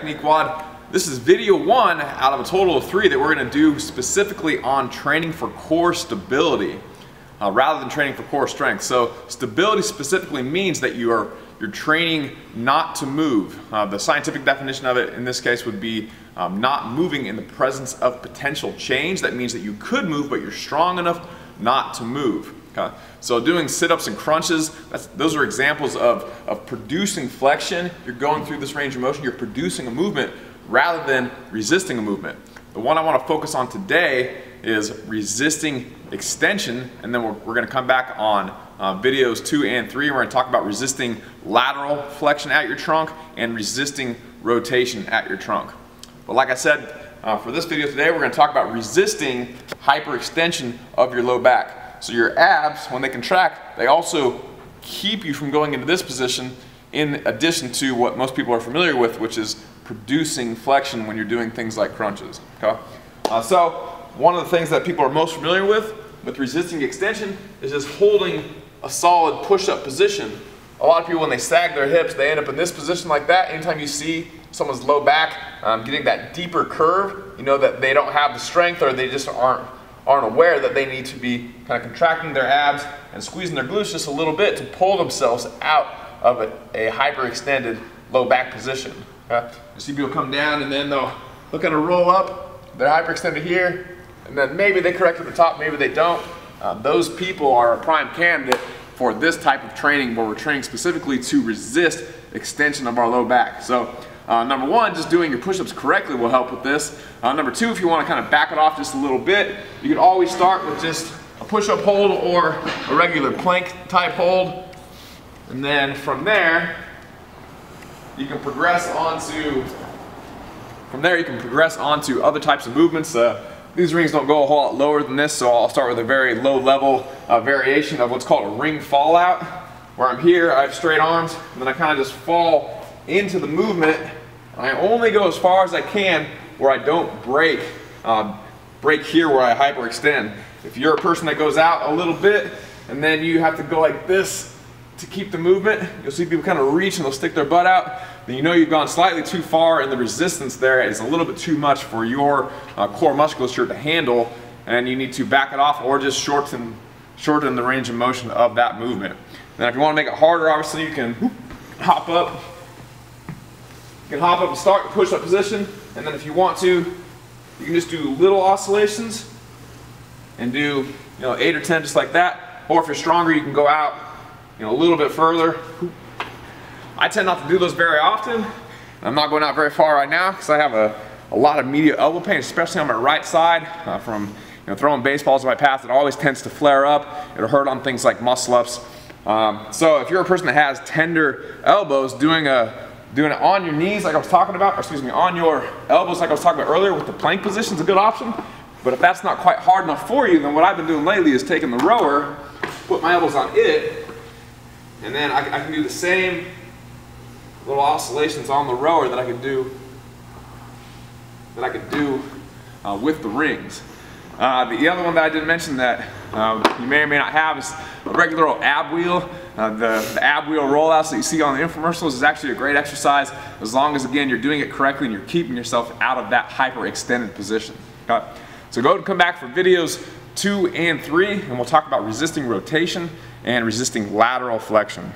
technique WOD. This is video 1 out of a total of 3 that we're going to do specifically on training for core stability rather than training for core strength. So stability specifically means that you're training not to move. The scientific definition of it in this case would be not moving in the presence of potential change. That means that you could move, but you're strong enough not to move. Okay. So doing sit-ups and crunches, those are examples of producing flexion. You're going through this range of motion, you're producing a movement rather than resisting a movement. The one I want to focus on today is resisting extension, and then we're going to come back on videos 2 and 3. We're going to talk about resisting lateral flexion at your trunk and resisting rotation at your trunk. But like I said, for this video today, we're going to talk about resisting hyperextension of your low back. So your abs, when they contract, they also keep you from going into this position in addition to what most people are familiar with, which is producing flexion when you're doing things like crunches. Okay? So one of the things that people are most familiar with resisting extension is just holding a solid push-up position. A lot of people, when they sag their hips, they end up in this position like that. Anytime you see someone's low back getting that deeper curve, you know that they don't have the strength, or they just aren't aware that they need to be kind of contracting their abs and squeezing their glutes just a little bit to pull themselves out of a hyperextended low back position. Okay? You see people come down and then they'll look at a roll up, they're hyperextended here, and then maybe they correct at the top, maybe they don't. Those people are a prime candidate for this type of training, where we're training specifically to resist extension of our low back. So number 1, just doing your push-ups correctly will help with this. Number 2, if you want to kind of back it off just a little bit, you can always start with just a push-up hold or a regular plank type hold. And then from there, you can progress onto other types of movements. These rings don't go a whole lot lower than this, so I'll start with a very low level variation of what's called a ring fallout, where I'm here, I have straight arms, and then I kind of just fall into the movement. I only go as far as I can where I don't break here where I hyperextend. If you're a person that goes out a little bit and then you have to go like this to keep the movement, you'll see people kind of reach and they'll stick their butt out, then you know you've gone slightly too far, and the resistance there is a little bit too much for your core musculature to handle, and you need to back it off or just shorten the range of motion of that movement. Then if you want to make it harder, obviously you can hop up. You can hop up and start push-up position, and then if you want to, you can just do little oscillations and do 8 or 10 just like that. Or if you're stronger, you can go out a little bit further. I tend not to do those very often. I'm not going out very far right now because I have a lot of medial elbow pain, especially on my right side from throwing baseballs in my path. It always tends to flare up. It'll hurt on things like muscle ups. So if you're a person that has tender elbows, doing it on your knees like I was talking about, or excuse me, on your elbows like I was talking about earlier with the plank position is a good option. But if that's not quite hard enough for you, then what I've been doing lately is taking the rower, put my elbows on it, and then I can do the same little oscillations on the rower that I could do with the rings. The other one that I didn't mention that you may or may not have is a regular old ab wheel. The ab wheel rollouts that you see on the infomercials is actually a great exercise, as long as, again, you're doing it correctly and you're keeping yourself out of that hyperextended position. Okay? So go and come back for videos 2 and 3, and we'll talk about resisting rotation and resisting lateral flexion.